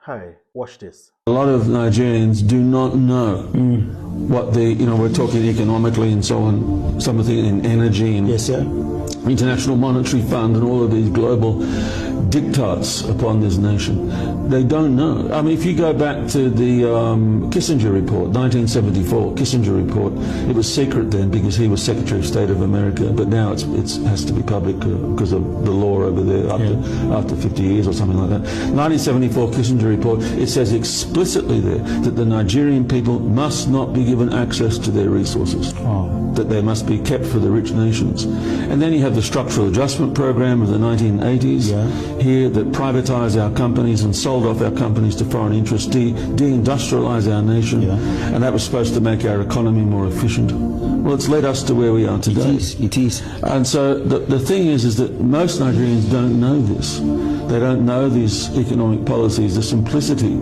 Hey, watch this. A lot of Nigerians do not know what we're talking economically and so on, something in energy and Yes, sir. International Monetary Fund and all of these global diktats upon this nation. They don't know. I mean, if you go back to the Kissinger report, 1974, Kissinger report, it was secret then because he was Secretary of State of America, but now it has to be public because of the law over there after 50 years or something like that. 1974 Kissinger report, it says explicitly there that the Nigerian people must not be given access to their resources, that they must be kept for the rich nations. And then you have the structural adjustment program of the 1980s here that privatized our companies and sold off our companies to foreign interests, deindustrialized our nation, and that was supposed to make our economy more efficient. Well, it's led us to where we are today. It is. And so the thing is that most Nigerians don't know this. They don't know these economic policies, the simplicity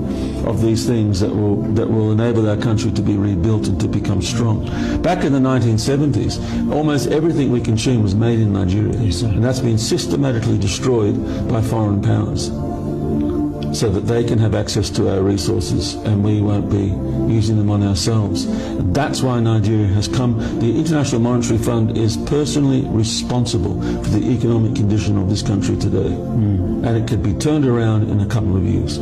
of these things that will enable our country to be rebuilt and to become strong. Back in the 1970s, almost everything we consumed was made in Nigeria, and that's been systematically destroyed by foreign powers, so that they can have access to our resources and we won't be using them on ourselves. That's why Nigeria has come. The International Monetary Fund is personally responsible for the economic condition of this country today. And it could be turned around in a couple of years.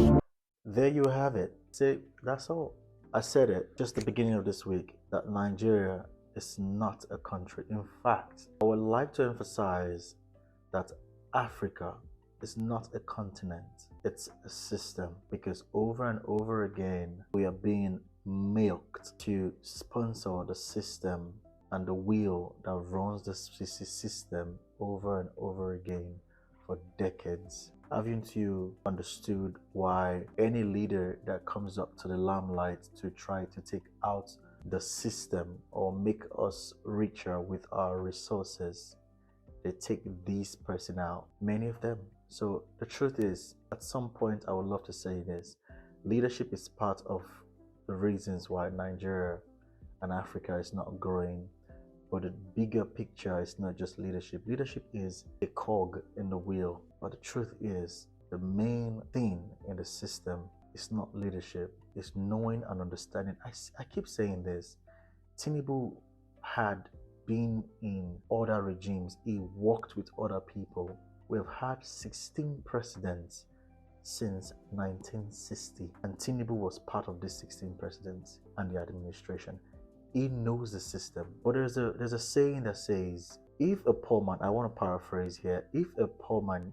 There you have it. See, that's all. I said it just the beginning of this week that Nigeria is not a country. In fact, I would like to emphasize that Africa is not a continent, it's a system, because over and over again we are being milked to sponsor the system and the wheel that runs the system over and over again for decades. Haven't you understood why any leader that comes up to the limelight to try to take out the system or make us richer with our resources, they take these person out, many of them? So the truth is, at some point I would love to say this: leadership is part of the reasons why Nigeria and Africa is not growing. But the bigger picture is not just leadership. Leadership is a cog in the wheel. But the truth is, the main thing in the system is not leadership, it's knowing and understanding. I keep saying this. Tinubu had been in other regimes. He worked with other people. We've had 16 presidents since 1960, and Tinubu was part of these 16 presidents and the administration. He knows the system. But there's a saying that says, if a poor man, I want to paraphrase here, if a poor man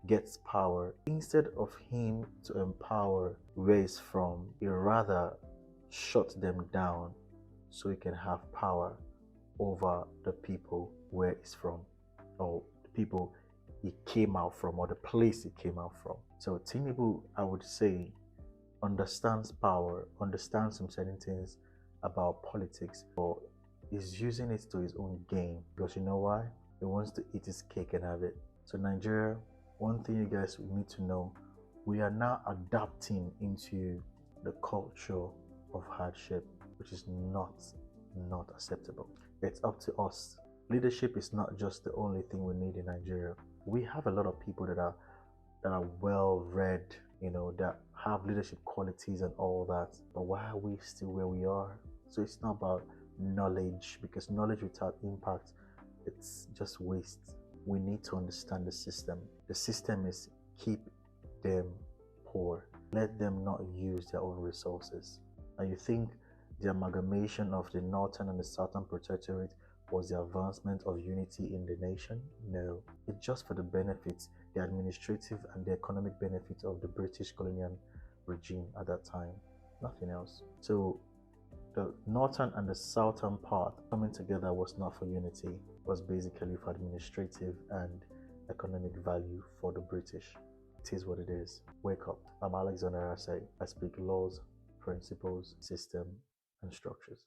gets power, instead of him to empower where he's from, he rather shut them down so he can have power over the people where he's from, or the people he came out from, or the place he came out from. So Tinubu, I would say, understands power, understands some certain things about politics, but he's using it to his own gain. Because you know why? He wants to eat his cake and have it. So Nigeria, one thing you guys need to know, we are now adapting into the culture of hardship, which is not acceptable. It's up to us. Leadership is not just the only thing we need in Nigeria. We have a lot of people that are well read, that have leadership qualities and all that. But why are we still where we are? So it's not about knowledge, because knowledge without impact, it's just waste. We need to understand the system. The system is keep them poor. Let them not use their own resources. And you think the amalgamation of the Northern and the Southern Protectorate was the advancement of unity in the nation? No. It's just for the benefits, the administrative and the economic benefits of the British colonial regime at that time. Nothing else. So the Northern and the Southern part coming together was not for unity. It was basically for administrative and economic value for the British. It is what it is. Wake up. I'm Alexander Asai. I speak laws, principles, system, and structures.